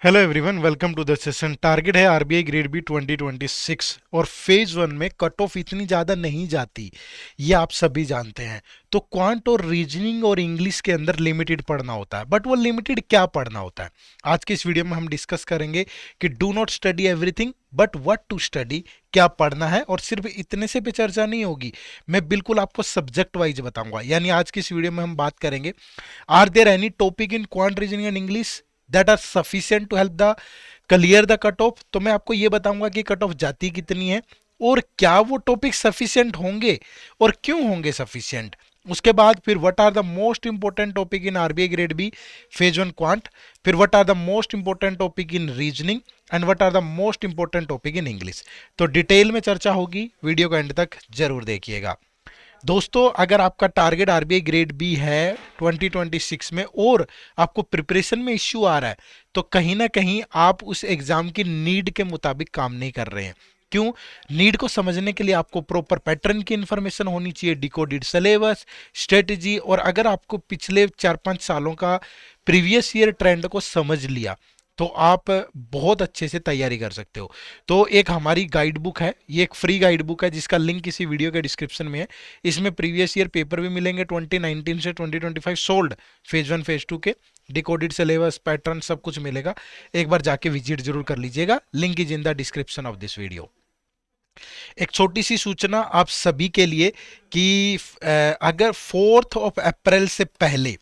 Hello everyone, welcome to the session. Target है RBI grade B 2026 और phase one में cut off इतनी ज़्यादा नहीं जाती, ये आप सभी जानते हैं। तो क्वांट और रीजनिंग और इंग्लिश के अंदर लिमिटेड पढ़ना होता है, बट वो लिमिटेड क्या पढ़ना होता है आज के इस वीडियो में हम डिस्कस करेंगे कि do not study everything but what to study, क्या पढ़ना है। और सिर्फ इतने से पे चर्चा नहीं होगी, मैं बिल्कुल आपको सब्जेक्ट वाइज बताऊंगा। यानी आज की इस वीडियो में हम बात करेंगे, are there any topic in quant reasoning and English that are sufficient to help the clear the cut off. तो मैं आपको ये बताऊंगा कि कट ऑफ जाती कितनी है और क्या वो टॉपिक सफिशिएंट होंगे और क्यों होंगे सफिशिएंट। उसके बाद फिर what are the most important topic in RBI grade B phase one quant, फिर what are the most important topic in reasoning and what are the most important topic in English. तो detail में चर्चा होगी, video को and तक जरूर देखिएगा। दोस्तों, अगर आपका टारगेट आरबीआई ग्रेड बी है 2026 में और आपको प्रिपरेशन में इश्यू आ रहा है, तो कहीं ना कहीं आप उस एग्जाम की नीड के मुताबिक काम नहीं कर रहे हैं। क्यों? नीड को समझने के लिए आपको प्रॉपर पैटर्न की इंफॉर्मेशन होनी चाहिए, डिकोडेड सिलेबस, स्ट्रेटजी। और अगर आपको पिछले 4-5 सालों का प्रीवियस ईयर ट्रेंड को समझ लिया तो आप बहुत अच्छे से तैयारी कर सकते हो। तो एक हमारी गाइड बुक है, ये एक फ्री गाइड बुक है जिसका लिंक इसी वीडियो के डिस्क्रिप्शन में है। इसमें प्रीवियस ईयर पेपर भी मिलेंगे 2019 से 2025 sold, phase one phase two के डिकोडेड सिलेबस, पैटर्न, सब कुछ मिलेगा। एक बार जाके विजिट जरूर कर लीजिएगा, link is in the description of this video. एक छोटी सी सूचना आप सभी के लिए कि अगर 4 अप्रैल से पहले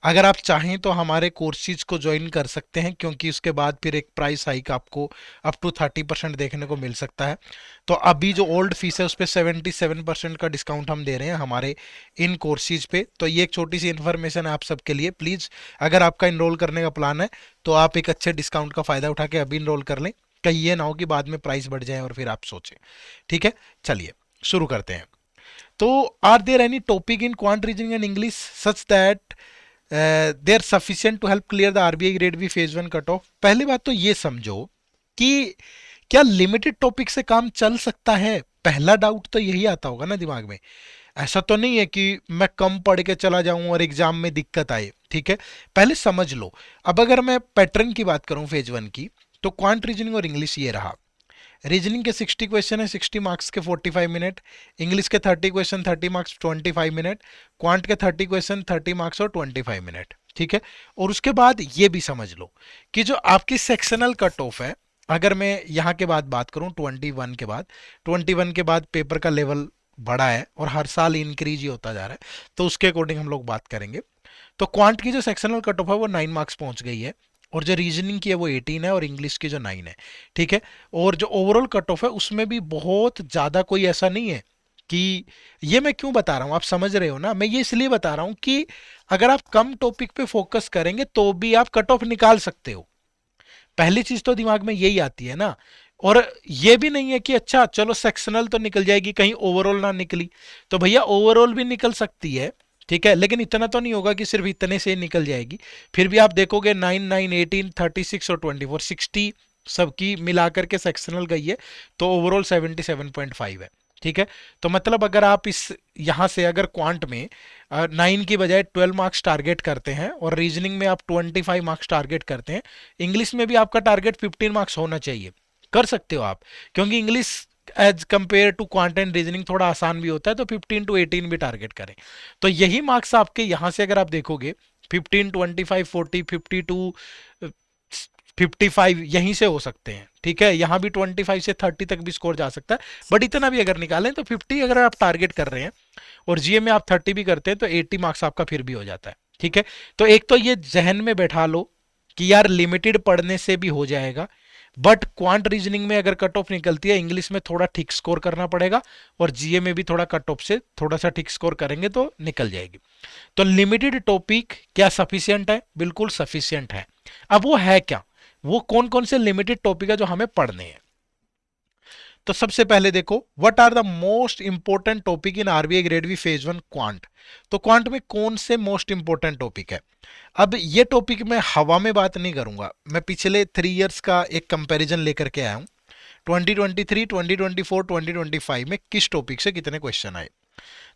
अगर आप चाहें तो हमारे कोर्सेज को ज्वाइन कर सकते हैं, क्योंकि उसके बाद फिर एक प्राइस हाइक आपको अप टू 30% देखने को मिल सकता है। तो अभी जो ओल्ड फीस है उस पर 77% का डिस्काउंट हम दे रहे हैं हमारे इन कोर्सेज पे। तो ये एक छोटी सी इन्फॉर्मेशन है आप सबके लिए। प्लीज़, अगर आपका इनरोल करने का प्लान है तो आप एक अच्छे डिस्काउंट का फ़ायदा उठा के अभी इनरोल कर लें, कहीं ये ना हो कि बाद में प्राइस बढ़ जाए और फिर आप सोचें। ठीक है, चलिए शुरू करते हैं। तो are there any topic in quant reasoning and English such that they are sufficient to help clear the RBI grade B phase one cut off. पहली बात तो ये समझो कि क्या लिमिटेड टॉपिक से काम चल सकता है। पहला डाउट तो यही आता होगा ना दिमाग में। ऐसा तो नहीं है कि मैं कम पढ़ के चला जाऊं और एग्जाम में दिक्कत आए। ठीक है, पहले समझ लो। अब अगर मैं पैटर्न की बात करूं फेज वन की, तो क्वांट रीजनिंग और इंग्लिश ये रहा। रीजनिंग के 60 क्वेश्चन है, 60 मार्क्स के 45 मिनट। इंग्लिश के 30 क्वेश्चन, 30 मार्क्स 25 मिनट। क्वांट के 30 क्वेश्चन, 30 मार्क्स और 25 मिनट। ठीक है, और उसके बाद ये भी समझ लो कि जो आपकी सेक्शनल कट ऑफ है, अगर मैं यहाँ के बाद बात करूँ 21 के बाद पेपर का लेवल बड़ा है और हर साल इंक्रीज ही होता जा रहा है, तो उसके अकॉर्डिंग हम लोग बात करेंगे। तो क्वांट की जो सेक्शनल कट ऑफ है वो 9 मार्क्स पहुंच गई है, और जो रीजनिंग की है वो 18 है और इंग्लिश की जो 9 है। ठीक है, और जो ओवरऑल कट ऑफ है उसमें भी बहुत ज़्यादा कोई ऐसा नहीं है कि, ये मैं क्यों बता रहा हूँ आप समझ रहे हो ना। मैं ये इसलिए बता रहा हूँ कि अगर आप कम टॉपिक पे फोकस करेंगे तो भी आप कट ऑफ निकाल सकते हो। पहली चीज तो दिमाग में यही आती है ना। और ये भी नहीं है कि अच्छा चलो सेक्शनल तो निकल जाएगी, कहीं ओवरऑल ना निकली। तो भैया ओवरऑल भी निकल सकती है, ठीक है, लेकिन इतना तो नहीं होगा कि सिर्फ इतने से ही निकल जाएगी। फिर भी आप देखोगे 9, 9, 18, 36 और 24, 60 सबकी मिलाकर के सेक्शनल गई है, तो ओवरऑल 77.5 है। ठीक है, तो मतलब अगर आप इस यहाँ से अगर क्वांट में 9 की बजाय 12 मार्क्स टारगेट करते हैं और रीजनिंग में आप 25 मार्क्स टारगेट करते हैं, इंग्लिश में भी आपका टारगेट 15 मार्क्स होना चाहिए। कर सकते हो आप, क्योंकि English as compare to quant and reasoning थोड़ा आसान भी होता है, तो 15 to 18 भी टारगेट करें। तो यही मार्क्स आपके यहाँ से अगर आप देखोगे 15, 25, 40, 52, 55 यहीं से हो सकते हैं। ठीक है, यहाँ भी 25 से 30 तक भी स्कोर जा सकता है, बट इतना भी अगर निकालें तो 50 अगर आप टारगेट कर रहे हैं और जीए में आप 30 भी करते हैं तो 80 मार्क्स आपका फिर भी हो जाता है। ठीक है, तो एक तो ये जहन में बैठा लो कि यार लिमिटेड पढ़ने से भी हो जाएगा, बट क्वांट रीजनिंग में अगर कट ऑफ निकलती है, इंग्लिश में थोड़ा ठीक स्कोर करना पड़ेगा और जीए में भी थोड़ा कट ऑफ से थोड़ा सा ठीक स्कोर करेंगे तो निकल जाएगी। तो लिमिटेड टॉपिक क्या सफिशियंट है? बिल्कुल सफिशियंट है। अब वो है क्या, वो कौन कौन से लिमिटेड टॉपिक है जो हमें पढ़ने हैं। तो सबसे पहले देखो, what are the most important topic in RBI grade B phase one quant. तो क्वांट में कौन से मोस्ट इंपोर्टेंट टॉपिक है? अब ये टॉपिक मैं हवा में बात नहीं करूंगा, मैं पिछले 3 इयर्स का एक कंपैरिजन लेकर के आया हूं। 2023, 2024, 2025 में किस टॉपिक से कितने क्वेश्चन आए।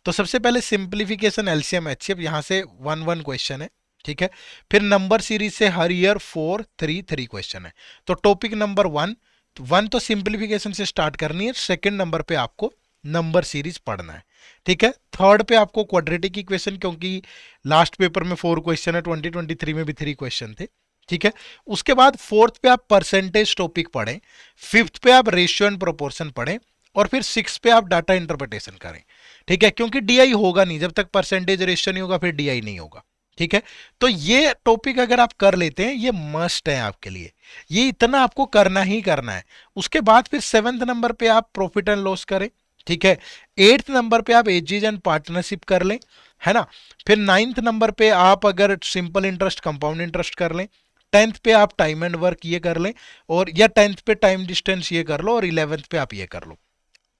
तो सबसे पहले सिंप्लीफिकेशन, एलसीएम, एचसीएफ, यहां से 1 1 क्वेश्चन है। ठीक है। फिर नंबर सीरीज से हर ईयर 4 3 3 क्वेश्चन है। तो टॉपिक नंबर 1 तो सिंप्लीफिकेशन से स्टार्ट करनी है, सेकंड नंबर पे आपको नंबर सीरीज पढ़ना है। ठीक है। थर्ड पे आपको क्वाड्रेटिक इक्वेशन, क्योंकि लास्ट पेपर में 4 क्वेश्चन है, 2023 में भी 3 क्वेश्चन थे। ठीक है। उसके बाद फोर्थ पे आप परसेंटेज टॉपिक पढ़ें, फिफ्थ पे आप रेशियो एंड प्रोपोर्शन पढ़ें, और फिर सिक्स पे आप डाटा इंटरप्रिटेशन करें। ठीक है, क्योंकि डीआई होगा नहीं जब तक परसेंटेज रेशियो नहीं होगा, फिर डीआई नहीं होगा। ठीक है। तो ये टॉपिक अगर आप कर लेते हैं, ये मस्ट है आपके लिए, ये इतना आपको करना ही करना है। उसके बाद फिर सेवेंथ नंबर पे आप प्रॉफिट एंड लॉस करें। ठीक है। एट्थ नंबर पे आप एजेज एंड पार्टनरशिप कर लें, है ना। फिर नाइन्थ नंबर पे आप अगर सिंपल इंटरेस्ट कंपाउंड इंटरेस्ट कर लें। टेंथ पे आप टाइम एंड वर्क ये कर लें, और या टेंथ पे टाइम डिस्टेंस ये कर लो, और इलेवेंथ पे आप ये कर लो।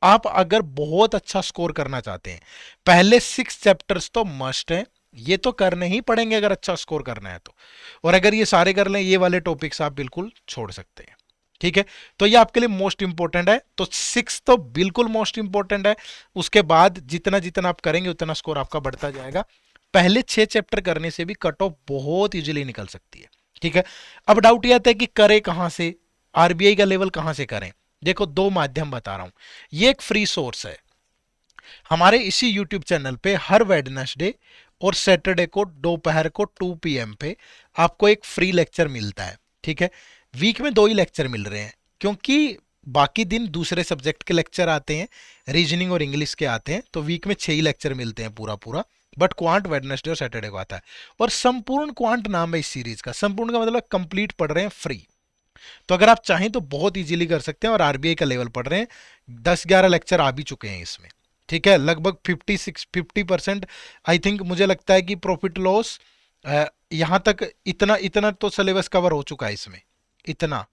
आप अगर बहुत अच्छा स्कोर करना चाहते हैं, पहले 6 चैप्टर्स तो मस्ट है, ये तो करने ही पड़ेंगे अगर अच्छा स्कोर करना है तो। और अगर ये सारे कर लें, ये वाले टॉपिक्स आप बिल्कुल छोड़ सकते हैं। ठीक है। तो ये आपके लिए मोस्ट इंपॉर्टेंट है, तो 6 तो बिल्कुल मोस्ट इंपॉर्टेंट है। उसके बाद जितना जितना आप करेंगे उतना स्कोर आपका बढ़ता जाएगा। पहले 6 चैप्टर करने से भी कट ऑफ बहुत इजीली निकल सकती है। ठीक है। अब डाउट ये आता है कि करें कहां से, आरबीआई का लेवल कहां से करें। देखो, दो माध्यम बता रहा हूं। ये एक फ्री सोर्स है, हमारे इसी यूट्यूब चैनल पे हर वेडनेसडे और सैटरडे को दोपहर को 2 PM पे आपको एक फ्री लेक्चर मिलता है। ठीक है। वीक में 2 ही लेक्चर मिल रहे हैं, क्योंकि बाकी दिन दूसरे सब्जेक्ट के लेक्चर आते हैं, रीजनिंग और इंग्लिश के आते हैं, तो वीक में 6 ही लेक्चर मिलते हैं पूरा पूरा। बट क्वांट वेडनेसडे और सैटरडे को आता है। और संपूर्ण क्वांट नाम है इस सीरीज का, संपूर्ण का मतलब कंप्लीट पढ़ रहे हैं फ्री। तो अगर आप चाहें तो बहुत इजीली कर सकते हैं, और आरबीआई का लेवल पढ़ रहे हैं, 10-11 लेक्चर आ भी चुके हैं इसमें। ठीक है। लगभग 50% आई थिंक, मुझे लगता है कि प्रॉफिट लॉस यहां तक इतना इतना तो सिलेबस कवर हो चुका है इसमें, इतना।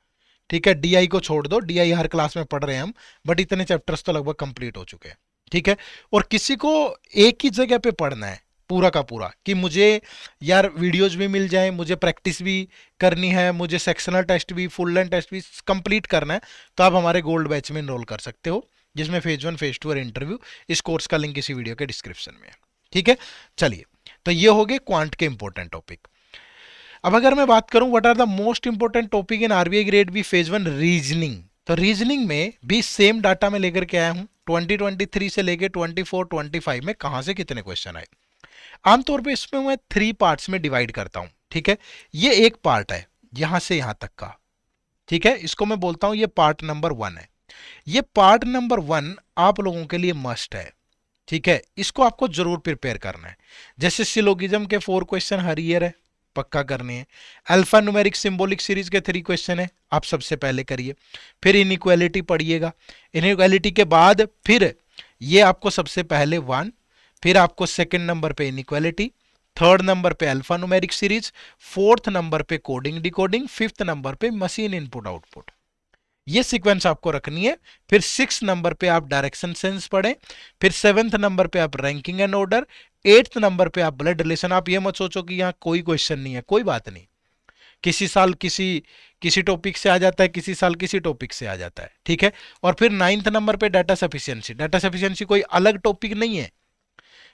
ठीक है। डीआई को छोड़ दो, डीआई हर क्लास में पढ़ रहे हैं हम, बट इतने चैप्टर्स तो लगभग कंप्लीट हो चुके हैं। ठीक है। और किसी को एक ही जगह पे पढ़ना है पूरा का पूरा, कि मुझे यार वीडियोज भी मिल जाए, मुझे प्रैक्टिस भी करनी है, मुझे सेक्शनल टेस्ट भी, फुल लेंथ टेस्ट भी कंप्लीट करना है, तो आप हमारे गोल्ड बैच में इनरोल कर सकते हो, जिसमें फेज 1 फेज 2 और इंटरव्यू। इस कोर्स का लिंक इसी वीडियो के डिस्क्रिप्शन में है। ठीक है। चलिए, तो ये हो गए क्वांट के इंपॉर्टेंट टॉपिक। अब अगर मैं बात करूं what are the most important topic in RBI grade B phase 1 reasoning, तो रीजनिंग में भी सेम डाटा में लेकर के आया हूं, 2023 से लेके 24-25 में कहां से कितने क्वेश्चन आए। आमतौर पे इसमें मैं 3 पार्ट्स में डिवाइड करता हूं। ठीक है। ये एक पार्ट है यहां से यहां तक का। ठीक है। इसको मैं बोलता हूं ये पार्ट नंबर 1 है। ये पार्ट नंबर 1 आप लोगों के लिए मस्ट है। ठीक है। इसको आपको जरूर प्रिपेयर करना है। जैसे सिलोगिज्म के 4 क्वेश्चन हर ईयर है, पक्का करने हैं। अल्फा न्यूमेरिक सिंबॉलिक सीरीज के 3 क्वेश्चन है, आप सबसे पहले करिए। फिर इनइक्वालिटी पढ़िएगा। इनइक्वालिटी के बाद फिर ये आपको सबसे पहले 1, फिर आपको सेकंड नंबर पे इनइक्वालिटी, थर्ड नंबर पे alpha numeric series, fourth number पे कोडिंग डिकोडिंग, फिफ्थ नंबर पे मशीन इनपुट आउटपुट। ये सीक्वेंस आपको रखनी है। फिर 6 नंबर पे आप डायरेक्शन सेंस पढ़ें। फिर 7th नंबर पे आप ranking and order. 8th number पे आप ब्लड रिलेशन। आप ये मत सोचो कि यहाँ कोई क्वेश्चन नहीं है, कोई बात नहीं। किसी साल किसी किसी टॉपिक से आ जाता है, किसी साल किसी टॉपिक से आ जाता है। ठीक है। और फिर 9th नंबर पे डाटा सफिशियंसी। डाटा सफिशियंसी कोई अलग टॉपिक नहीं है।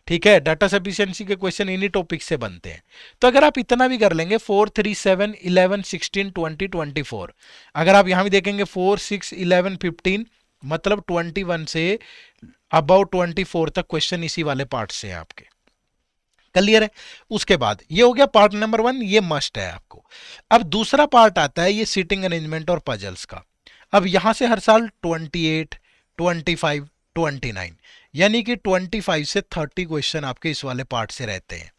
ठीक है। डाटा सफिशियंसी के क्वेश्चन इन्हीं टॉपिक से बनते हैं। तो अगर आप इतना भी कर लेंगे, 4 3 7 11 16 20 24, अगर आप यहां भी देखेंगे 4 6 11 15, मतलब 21 से अबाउट 24 तक क्वेश्चन इसी वाले पार्ट से हैं आपके। क्लियर है। उसके बाद ये हो गया पार्ट नंबर 1, ये मस्ट है आपको। अब दूसरा पार्ट आता है ये सीटिंग अरेंजमेंट और पजल्स का। अब यहां से हर साल 28 25 29, यानी कि 25 से 30 क्वेश्चन आपके इस वाले पार्ट से रहते हैं,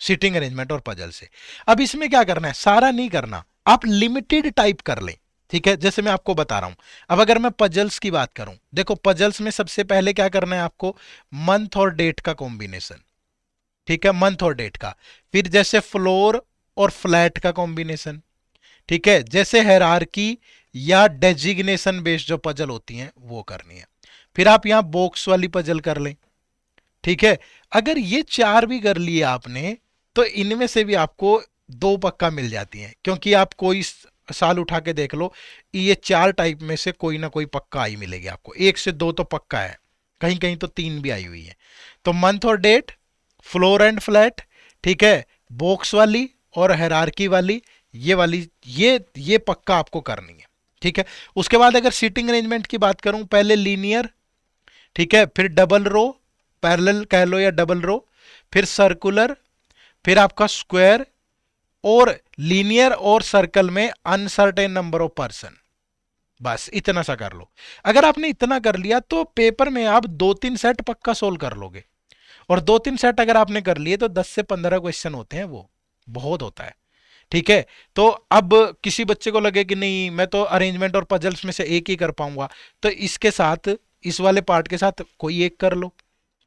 सीटिंग अरेंजमेंट और पजल से। अब इसमें क्या करना है, सारा नहीं करना, आप लिमिटेड टाइप कर लें। ठीक है। जैसे मैं आपको बता रहा हूं, अब अगर मैं पजल्स की बात करूं, देखो पजल्स में सबसे पहले क्या करना है आपको, मंथ और डेट का कॉम्बिनेशन। ठीक है। मंथ और डेट का। फिर जैसे फ्लोर और फ्लैट का कॉम्बिनेशन। ठीक है। जैसे हायरार्की या डेजिग्नेशन बेस्ड जो पजल होती हैं वो करनी है। फिर आप यहां बॉक्स वाली पजल कर लें। ठीक है। अगर ये 4 भी कर लिए आपने, तो इनमें से भी आपको 2 पक्का मिल जाती हैं, क्योंकि आप कोई साल उठा के देख लो, ये 4 टाइप में से कोई ना कोई पक्का आई मिलेगी आपको, 1 से 2 तो पक्का है, कहीं कहीं तो 3 भी आई हुई है। तो मंथ और डेट, फ्लोर एंड फ्लैट, ठीक है, बॉक्स वाली और हायरार्की वाली ये पक्का आपको करनी है। ठीक है, उसके बाद अगर सीटिंग अरेंजमेंट की बात करूं, पहले लीनियर, ठीक है, फिर डबल रो, पैरेलल कह लो या डबल रो, फिर सर्कुलर, फिर आपका स्क्वायर, और लीनियर और सर्कल में अनसर्टेन नंबर ऑफ पर्सन। बस इतना सा कर लो। अगर आपने इतना कर लिया तो पेपर में आप 2-3 सेट पक्का सोल्व कर लोगे। और 2-3 सेट अगर आपने कर लिए तो 10 से 15 क्वेश्चन होते हैं, वो बहुत होता है। ठीक है, तो अब किसी बच्चे को लगे कि नहीं मैं तो अरेंजमेंट और पजल्स में से एक ही कर पाऊंगा, तो इसके साथ, इस वाले पार्ट के साथ कोई एक कर लो।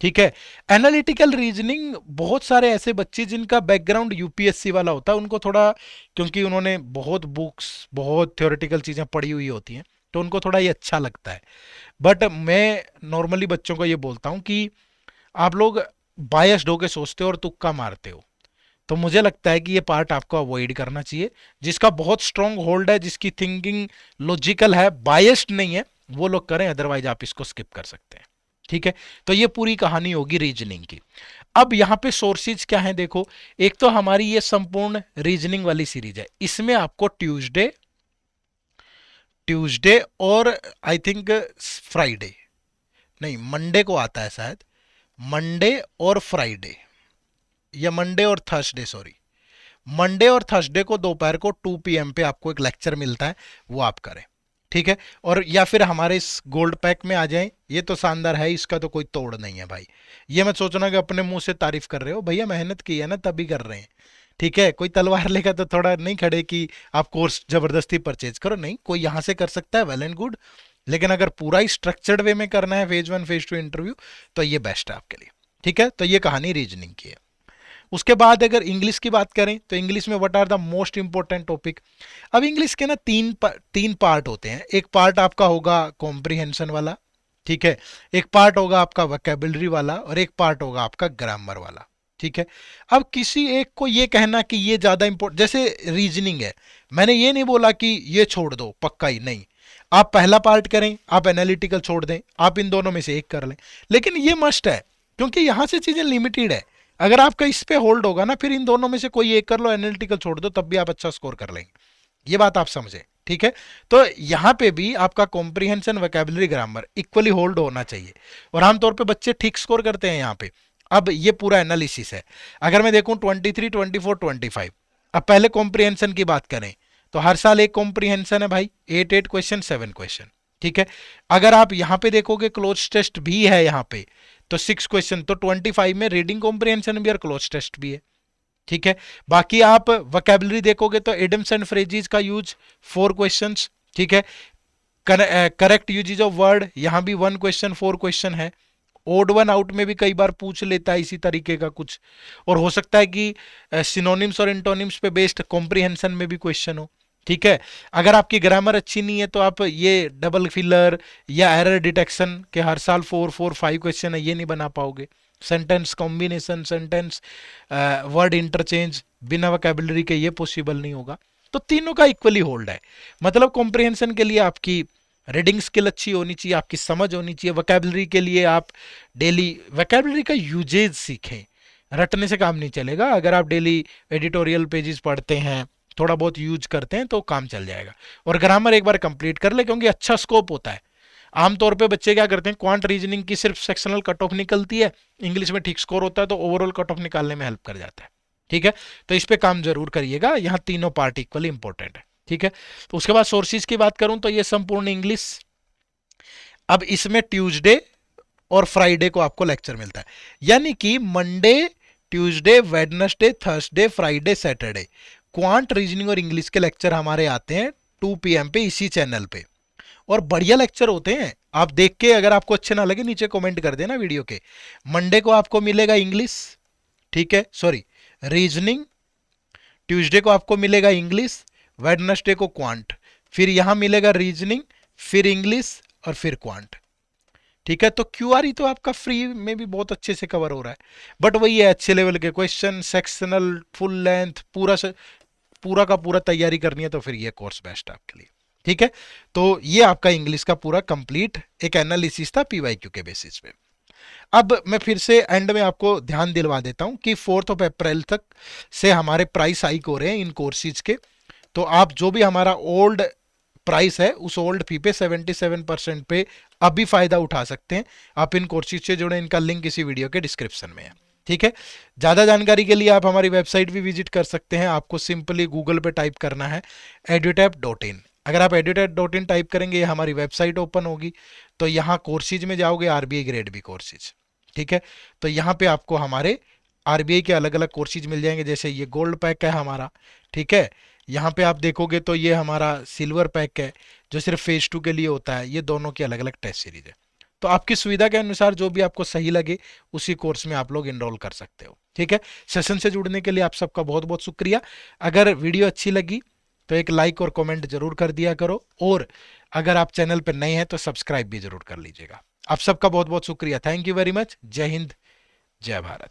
ठीक है, एनालिटिकल रीजनिंग बहुत सारे ऐसे बच्चे जिनका बैकग्राउंड यूपीएससी वाला होता है, उनको थोड़ा, क्योंकि उन्होंने बहुत बुक्स, बहुत थ्योरेटिकल चीजें पढ़ी हुई होती हैं, तो उनको थोड़ा ये अच्छा लगता है। बट मैं नॉर्मली बच्चों को ये बोलता हूं कि आप लोग बायस्ड होके सोचते हो और तुक्का मारते हो, तो मुझे लगता है कि ये पार्ट आपको अवॉइड करना चाहिए। जिसका बहुत स्ट्रांग होल्ड है, जिसकी थिंकिंग लॉजिकल है, बायस्ड नहीं है, वो लोग करें, अदरवाइज आप इसको स्किप कर सकते हैं। ठीक है, तो ये पूरी कहानी होगी रीजनिंग की। अब यहां पे सोर्सेज क्या है देखो, एक तो हमारी ये संपूर्ण रीजनिंग वाली सीरीज है, इसमें आपको ट्यूसडे ट्यूसडे और आई थिंक फ्राइडे, नहीं मंडे को आता है शायद, मंडे और फ्राइडे, या मंडे और थर्सडे, सॉरी, मंडे और थर्सडे को दोपहर को 2 PM पे आपको एक लेक्चर मिलता है, वो आप करें। ठीक है, और या फिर हमारे इस गोल्ड पैक में आ जाएं, ये तो शानदार है, इसका तो कोई तोड़ नहीं है भाई। ये मत सोचना कि अपने मुंह से तारीफ कर रहे हो, भैया मेहनत की है ना तभी कर रहे हैं। ठीक है, कोई तलवार लेकर तो थोड़ा नहीं खड़े कि आप कोर्स जबरदस्ती परचेज करो, नहीं, कोई यहां से कर सकता है, वेल एंड गुड। लेकिन अगर पूरा ही स्ट्रक्चर्ड वे में करना है, फेज 1 फेज 2 इंटरव्यू, तो ये बेस्ट है आपके लिए। ठीक है, तो ये कहानी रीजनिंग की है। उसके बाद अगर इंग्लिश की बात करें तो इंग्लिश में what are the most important topic. अब इंग्लिश के ना तीन पार्ट होते हैं। एक पार्ट आपका होगा कॉम्प्रिहेंशन वाला, ठीक है, एक पार्ट होगा आपका वोकैबुलरी वाला, और एक पार्ट होगा आपका ग्रामर वाला। ठीक है, अब किसी एक को ये कहना कि ये ज्यादा इंपॉर्टेंट, जैसे रीजनिंग है, मैंने ये नहीं बोला कि ये छोड़ दो पक्का ही नहीं, आप पहला पार्ट करें, आप एनालिटिकल छोड़ दें, आप इन दोनों में से एक कर लें, लेकिन ये मस्ट है, क्योंकि यहां से चीजें लिमिटेड है। अगर आपका इस पे होल्ड होगा ना, फिर इन दोनों में से कोई एक कर लो, एनालिटिकल छोड़ दो, तब भी आप अच्छा स्कोर कर लेंगे। ये बात आप समझे, ठीक है। तो यहां पे भी आपका comprehension, vocabulary, grammar equally hold होना चाहिए, और आमतौर पे बच्चे ठीक स्कोर करते हैं यहाँ पे। अब ये पूरा एनालिसिस है। अगर मैं देखूं 23, 24, 25, अब पहले कॉम्प्रिहेंशन की बात करें तो हर साल एक कॉम्प्रिहेंशन है भाई, 8 क्वेश्चन, 7 क्वेश्चन। ठीक है, अगर आप यहां पे देखोगे क्लोज टेस्ट भी है यहाँ पे, तो 6 क्वेश्चन, तो 25 में रीडिंग कॉम्प्रिहेंशन भी और क्लोज टेस्ट भी है। ठीक है, बाकी आप वोकैबुलरी देखोगे तो एडम्स एंड फ्रेजेस का यूज 4 क्वेश्चंस। ठीक है, करेक्ट यूजेज ऑफ वर्ड, यहां भी 1 क्वेश्चन, 4 क्वेश्चन है। ओड वन आउट में भी कई बार पूछ लेता है इसी तरीके का कुछ, और हो सकता है कि सिनोनिम्स और इंटोनिम्स पे बेस्ड कॉम्प्रिहेंशन में भी क्वेश्चन हो। ठीक है, अगर आपकी ग्रामर अच्छी नहीं है तो आप ये डबल फिलर या एरर डिटेक्शन के हर साल 4-4-5 क्वेश्चन है, ये नहीं बना पाओगे। Sentence combination, sentence word interchange बिना वोकैबुलरी के ये पॉसिबल नहीं होगा। तो तीनों का इक्वली होल्ड है। मतलब कॉम्प्रिहेंशन के लिए आपकी रीडिंग स्किल अच्छी होनी चाहिए, आपकी समझ होनी चाहिए। वोकैबुलरी के लिए आप डेली वोकैबुलरी का यूजेज सीखें, रटने से काम नहीं चलेगा। अगर आप डेली एडिटोरियल पेजेस पढ़ते हैं, थोड़ा बहुत यूज करते हैं, तो काम चल जाएगा। और ग्रामर एक बार कंप्लीट कर ले, क्योंकि अच्छा स्कोप होता है। आमतौर पे बच्चे क्या करते हैं, क्वांट रीजनिंग की सिर्फ सेक्शनल कट ऑफ निकलती है, इंग्लिश में ठीक स्कोर होता है, तो ओवरऑल कट ऑफ निकालने में हेल्प कर जाता है। ठीक है, तो इस पे काम जरूर करिएगा, यहाँ तीनों पार्ट इक्वली इंपॉर्टेंट है। ठीक है, तो उसके बाद सोर्सेज की बात करूं तो ये संपूर्ण इंग्लिश। अब इसमें ट्यूसडे और फ्राइडे को आपको लेक्चर मिलता है, यानी कि Monday, Tuesday, Wednesday, Thursday, Friday, Saturday quant, reasoning और इंग्लिश के लेक्चर हमारे आते हैं 2 PM पे इसी चैनल पे। और बढ़िया लेक्चर होते हैं, आप देख के अगर आपको अच्छे ना लगे नीचे कमेंट कर देना वीडियो के। मंडे को आपको मिलेगा इंग्लिश, ठीक है, सॉरी रीजनिंग, ट्यूसडे को आपको मिलेगा इंग्लिश, वेडनेसडे को क्वांट, फिर यहां मिलेगा रीजनिंग, फिर इंग्लिश और फिर क्वांट। ठीक है, तो क्यूआर तो आपका फ्री में भी बहुत अच्छे से कवर हो रहा है। बट वही है, अच्छे लेवल के क्वेश्चन, सेक्शनल, फुल लेंथ, पूरा का पूरा तैयारी करनी है तो फिर ये कोर्स बेस्ट है आपके लिए। ठीक है, तो ये आपका इंग्लिश का पूरा कंप्लीट एक एनालिसिस था पीवाईक्यू के बेसिस पे। अब मैं फिर से एंड में आपको ध्यान दिलवा देता हूं कि 4 अप्रैल तक से हमारे प्राइस हाइक हो रहे हैं इन कोर्सेज के। तो आप जो भी हमारा ओल्ड प्राइस है उस ओल्ड फी पे 77% पे अभी फायदा उठा सकते हैं। आप इन कोर्सेज से जुड़े, इनका लिंक इसी वीडियो के डिस्क्रिप्शन में है। ठीक है, ज़्यादा जानकारी के लिए आप हमारी वेबसाइट भी विजिट कर सकते हैं। आपको सिंपली गूगल पे टाइप करना है edutap.in। अगर आप edutap.in टाइप करेंगे ये हमारी वेबसाइट ओपन होगी। तो यहाँ कोर्सेज में जाओगे, आरबीआई ग्रेड बी कोर्सेज। ठीक है, तो यहाँ पे आपको हमारे आरबीआई के अलग अलग कोर्सेज मिल जाएंगे। जैसे ये गोल्ड पैक है हमारा, ठीक है। यहाँ पे आप देखोगे तो ये हमारा सिल्वर पैक है जो सिर्फ फेज 2 के लिए होता है। ये दोनों की अलग अलग टेस्ट सीरीज है। तो आपकी सुविधा के अनुसार जो भी आपको सही लगे उसी कोर्स में आप लोग इनरोल कर सकते हो। ठीक है, सेशन से जुड़ने के लिए आप सबका बहुत बहुत शुक्रिया। अगर वीडियो अच्छी लगी तो एक लाइक और कमेंट जरूर कर दिया करो, और अगर आप चैनल पर नए हैं तो सब्सक्राइब भी जरूर कर लीजिएगा। आप सबका बहुत बहुत शुक्रिया। Thank you very much. जय हिंद, जय भारत।